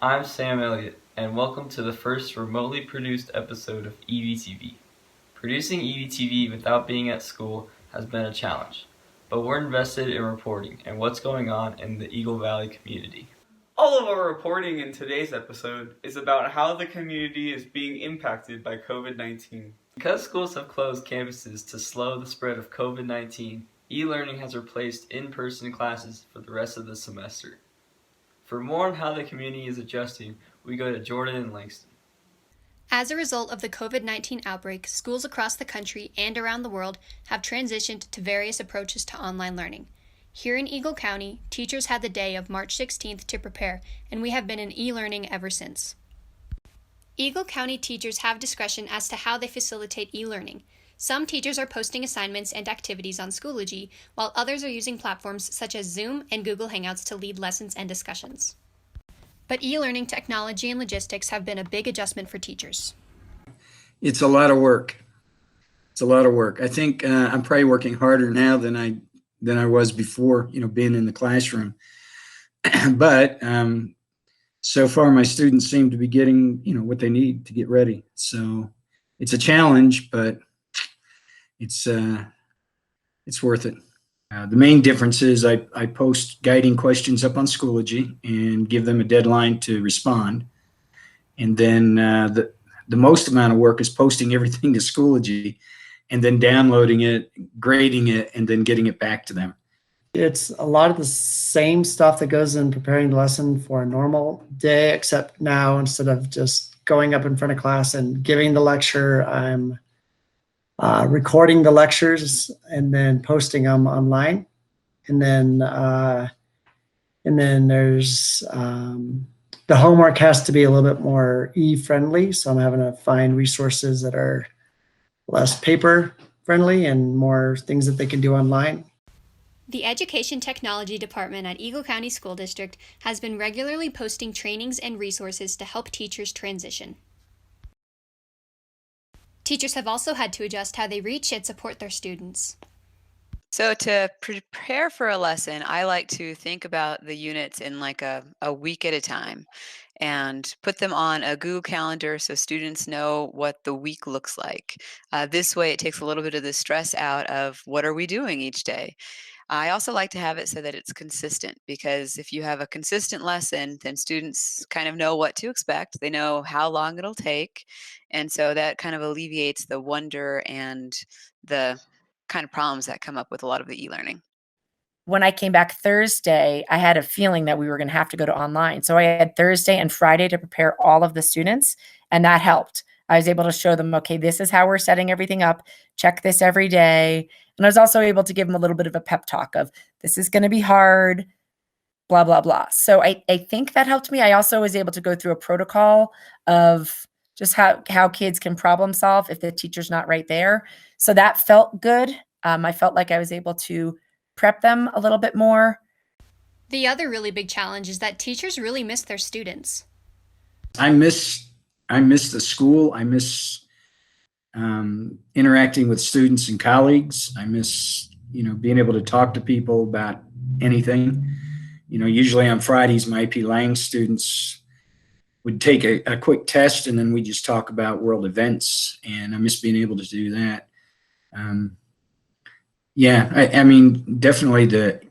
I'm Sam Elliott, and welcome to the first remotely produced episode of EVTV. Producing EVTV without being at school has been a challenge, but we're invested in reporting and what's going on in the Eagle Valley community. All of our reporting in today's episode is about how the community is being impacted by COVID-19. Because schools have closed campuses to slow the spread of COVID-19, e-learning has replaced in-person classes for the rest of the semester. For more on how the community is adjusting, we go to Jordan and Langston. As a result of the COVID-19 outbreak, schools across the country and around the world have transitioned to various approaches to online learning. Here in Eagle County, teachers had the day of March 16th to prepare, and we have been in e-learning ever since. Eagle County teachers have discretion as to how they facilitate e-learning. Some teachers are posting assignments and activities on Schoology, while others are using platforms such as Zoom and Google Hangouts to lead lessons and discussions. But e-learning technology and logistics have been a big adjustment for teachers. It's a lot of work. I think I'm probably working harder now than I was before, being in the classroom. But so far, my students seem to be getting, what they need to get ready. So it's a challenge, but it's worth it. The main difference is I post guiding questions up on Schoology and give them a deadline to respond. And then the most amount of work is posting everything to Schoology and then downloading it, grading it, and then getting it back to them. It's a lot of the same stuff that goes in preparing the lesson for a normal day, except now instead of just going up in front of class and giving the lecture, I'm recording the lectures and then posting them online. And then there's the homework has to be a little bit more e-friendly. So I'm having to find resources that are less paper friendly and more things that they can do online. The Education Technology Department at Eagle County School District has been regularly posting trainings and resources to help teachers transition. Teachers have also had to adjust how they reach and support their students. So to prepare for a lesson, I like to think about the units in like a week at a time and put them on a Google Calendar so students know what the week looks like. This way it takes a little bit of the stress out of what are we doing each day. I also like to have it so that it's consistent, because if you have a consistent lesson, then students kind of know what to expect. They know how long it'll take. And so that kind of alleviates the wonder and the kind of problems that come up with a lot of the e-learning. When I came back Thursday, I had a feeling that we were going to have to go to online. So I had Thursday and Friday to prepare all of the students, and that helped. I was able to show them, okay, this is how we're setting everything up. Check this every day. And I was also able to give them a little bit of a pep talk of, this is going to be hard, blah, blah, blah. So I think that helped me. I also was able to go through a protocol of just how kids can problem solve if the teacher's not right there. So that felt good. I felt like I was able to prep them a little bit more. The other really big challenge is that teachers really miss their students. I miss the school. I miss interacting with students and colleagues. I miss, being able to talk to people about anything. Usually on Fridays, my AP Lang students would take a quick test, and then we just talk about world events, and I miss being able to do that. I mean, definitely the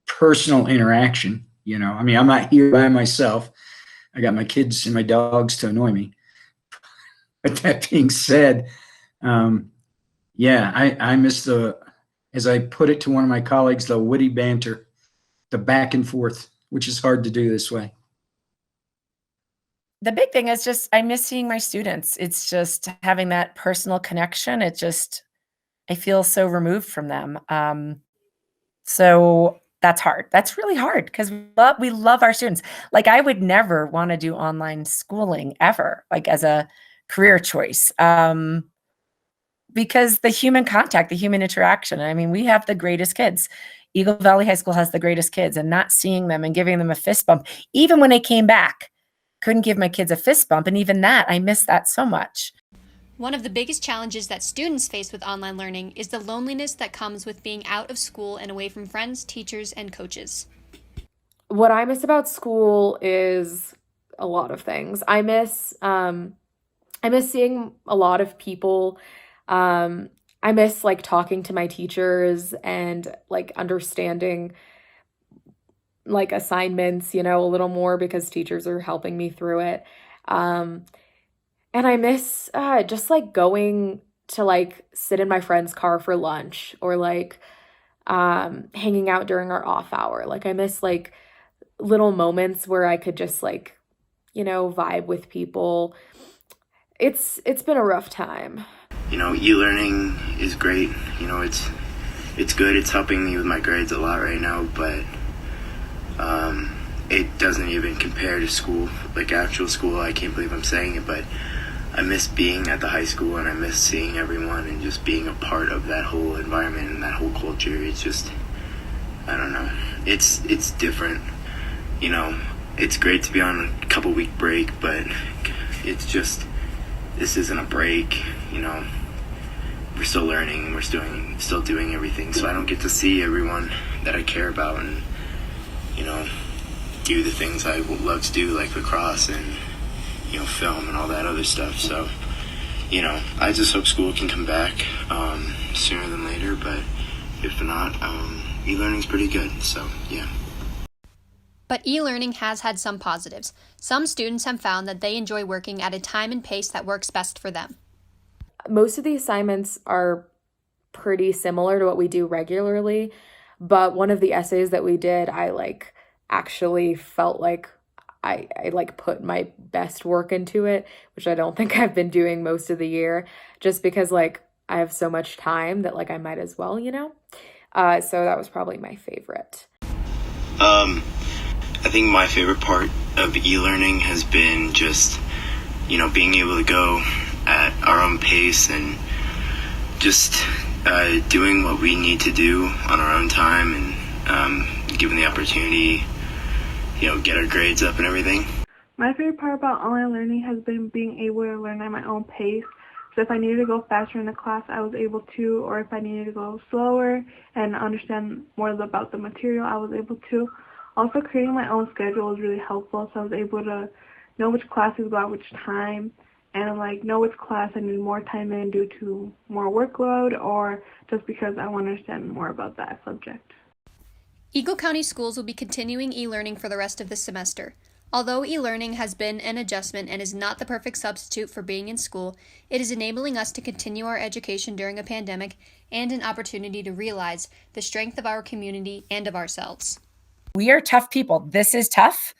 personal interaction, I'm not here by myself. I got my kids and my dogs to annoy me. But that being said, I miss as I put it to one of my colleagues, the witty banter, the back and forth, which is hard to do this way. The big thing is just, I miss seeing my students. It's just having that personal connection. I feel so removed from them. So that's hard. That's really hard because we love our students. Like, I would never want to do online schooling ever, like as a career choice. Because the human contact, the human interaction. I mean, we have the greatest kids. Eagle Valley High School has the greatest kids, and not seeing them and giving them a fist bump, even when they came back, couldn't give my kids a fist bump. And even that, I miss that so much. One of the biggest challenges that students face with online learning is the loneliness that comes with being out of school and away from friends, teachers, and coaches. What I miss about school is a lot of things. I miss seeing a lot of people. I miss like talking to my teachers and like understanding like assignments, a little more because teachers are helping me through it. And I miss just like going to like sit in my friend's car for lunch or like hanging out during our off hour. Like I miss like little moments where I could just like, vibe with people. It's been a rough time. E-learning is great. It's good. It's helping me with my grades a lot right now, but it doesn't even compare to school, like actual school. I can't believe I'm saying it, but I miss being at the high school and I miss seeing everyone and just being a part of that whole environment and that whole culture. It's just, I don't know. It's different. It's great to be on a couple week break, but it's just, this isn't a break, We're still learning, we're still doing everything, so I don't get to see everyone that I care about and, do the things I love to do, like lacrosse and, film and all that other stuff. So, I just hope school can come back sooner than later, but if not, e-learning's pretty good, so yeah. But e-learning has had some positives. Some students have found that they enjoy working at a time and pace that works best for them. Most of the assignments are pretty similar to what we do regularly, but one of the essays that we did, I actually felt like I put my best work into it, which I don't think I've been doing most of the year, just because I have so much time that I might as well, So that was probably my favorite. I think my favorite part of e-learning has been just, being able to go at our own pace and just doing what we need to do on our own time and given the opportunity, get our grades up and everything. My favorite part about online learning has been being able to learn at my own pace. So if I needed to go faster in the class, I was able to, or if I needed to go slower and understand more about the material, I was able to. Also, creating my own schedule was really helpful, so I was able to know which classes go at which time and know which class I need more time in due to more workload or just because I want to understand more about that subject. Eagle County Schools will be continuing e-learning for the rest of this semester. Although e-learning has been an adjustment and is not the perfect substitute for being in school, it is enabling us to continue our education during a pandemic and an opportunity to realize the strength of our community and of ourselves. We are tough people. This is tough,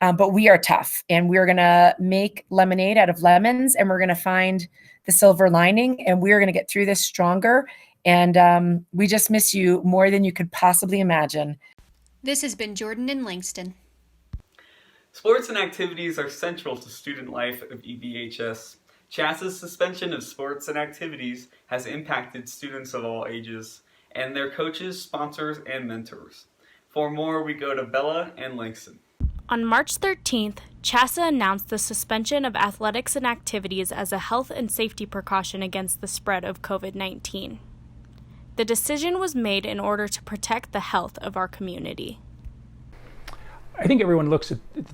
but we are tough. And we're going to make lemonade out of lemons, and we're going to find the silver lining, and we're going to get through this stronger. And we just miss you more than you could possibly imagine. This has been Jordan and Langston. Sports and activities are central to student life of EVHS. CHSAA's suspension of sports and activities has impacted students of all ages and their coaches, sponsors, and mentors. For more, we go to Bella and Langston. On March 13th, CHSAA announced the suspension of athletics and activities as a health and safety precaution against the spread of COVID-19. The decision was made in order to protect the health of our community. I think everyone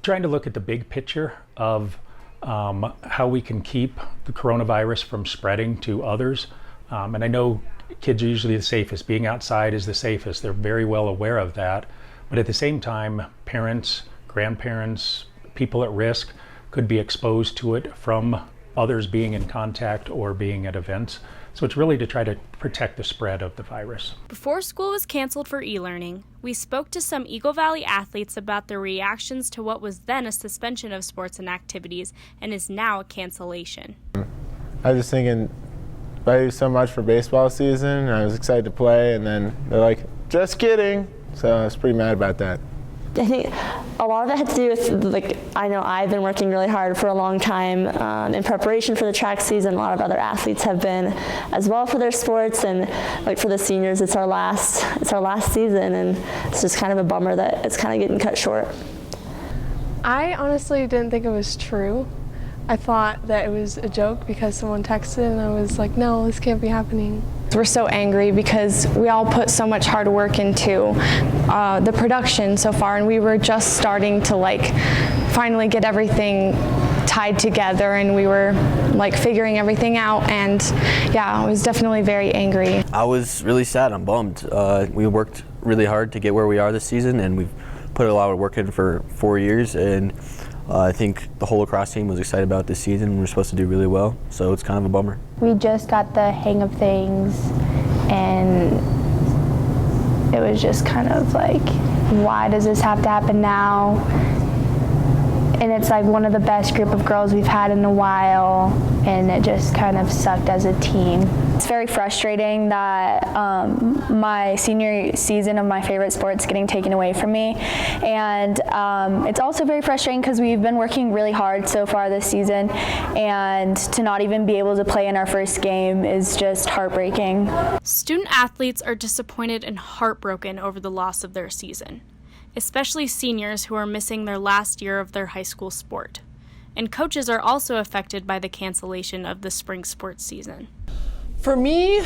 trying to look at the big picture of how we can keep the coronavirus from spreading to others. And I know kids are usually the safest. Being outside is the safest. They're very well aware of that. But at the same time, parents, grandparents, people at risk could be exposed to it from others being in contact or being at events. So it's really to try to protect the spread of the virus. Before school was canceled for e-learning, we spoke to some Eagle Valley athletes about their reactions to what was then a suspension of sports and activities and is now a cancellation. I was just thinking, I do so much for baseball season, I was excited to play, and then they're like, just kidding. So I was pretty mad about that. I think a lot of it had to do with, I know I've been working really hard for a long time in preparation for the track season. A lot of other athletes have been as well for their sports, and for the seniors, it's our last season, and it's just kind of a bummer that it's kind of getting cut short. I honestly didn't think it was true. I thought that it was a joke because someone texted, and I was like, no, this can't be happening. We're so angry because we all put so much hard work into the production so far, and we were just starting to finally get everything tied together, and we were like figuring everything out, and yeah, I was definitely very angry. I was really sad. I'm bummed. We worked really hard to get where we are this season, and we've put a lot of work in for 4 years, and I think the whole lacrosse team was excited about this season. We're supposed to do really well, so it's kind of a bummer. We just got the hang of things, and it was just kind of like, why does this have to happen now? And it's like one of the best group of girls we've had in a while, and it just kind of sucked as a team. It's very frustrating that my senior season of my favorite sport's getting taken away from me. And it's also very frustrating because we've been working really hard so far this season, and to not even be able to play in our first game is just heartbreaking. Student athletes are disappointed and heartbroken over the loss of their season, especially seniors who are missing their last year of their high school sport. And coaches are also affected by the cancellation of the spring sports season. For me,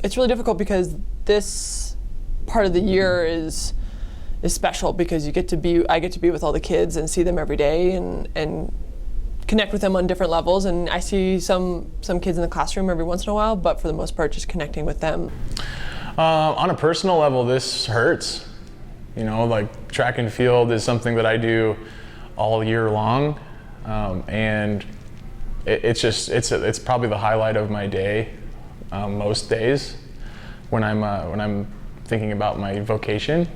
it's really difficult because this part of the year is special because I get to be with all the kids and see them every day and connect with them on different levels. And I see some kids in the classroom every once in a while, but for the most part, just connecting with them. On a personal level, this hurts. You know, like track and field is something that I do all year long, and it's probably the highlight of my day most days when I'm thinking about my vocation.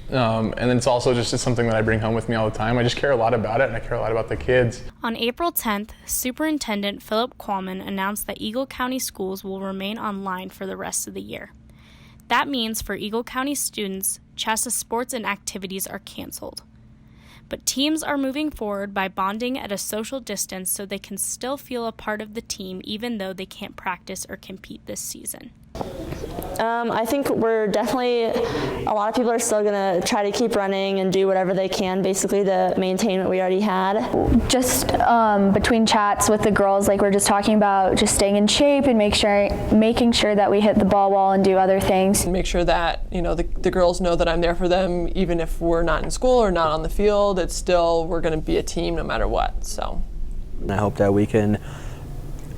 And then it's also it's something that I bring home with me all the time. I just care a lot about it, and I care a lot about the kids. On April 10th, Superintendent Philip Qualman announced that Eagle County schools will remain online for the rest of the year. That means for Eagle County students, CHSAA sports and activities are canceled. But teams are moving forward by bonding at a social distance so they can still feel a part of the team even though they can't practice or compete this season. I think we're definitely, a lot of people are still going to try to keep running and do whatever they can basically to maintain what we already had. Just between chats with the girls, like we're just talking about just staying in shape and making sure that we hit the ball well and do other things. Make sure that, you know, the girls know that I'm there for them even if we're not in school or not on the field. It's still, we're going to be a team no matter what. So. And I hope that we can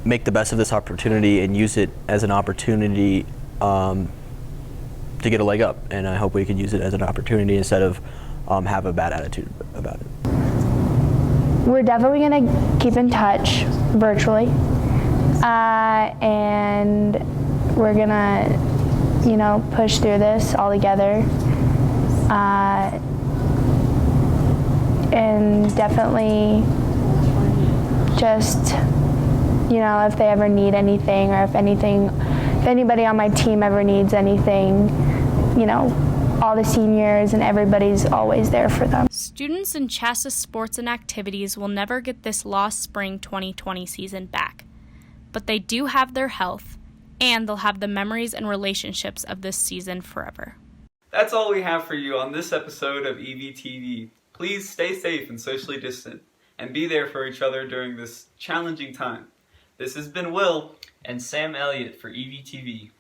make the best of this opportunity and use it as an opportunity to get a leg up, and I hope we can use it as an opportunity instead of have a bad attitude about it. We're definitely going to keep in touch virtually, and we're going to, you know, push through this all together, and definitely just, you know, if they ever need anything, or if anybody on my team ever needs anything, you know, all the seniors and everybody's always there for them. Students in CHSAA sports and activities will never get this lost spring 2020 season back, but they do have their health, and they'll have the memories and relationships of this season forever. That's all we have for you on this episode of EVTV. Please stay safe and socially distant, and be there for each other during this challenging time. This has been Will and Sam Elliott for EVTV.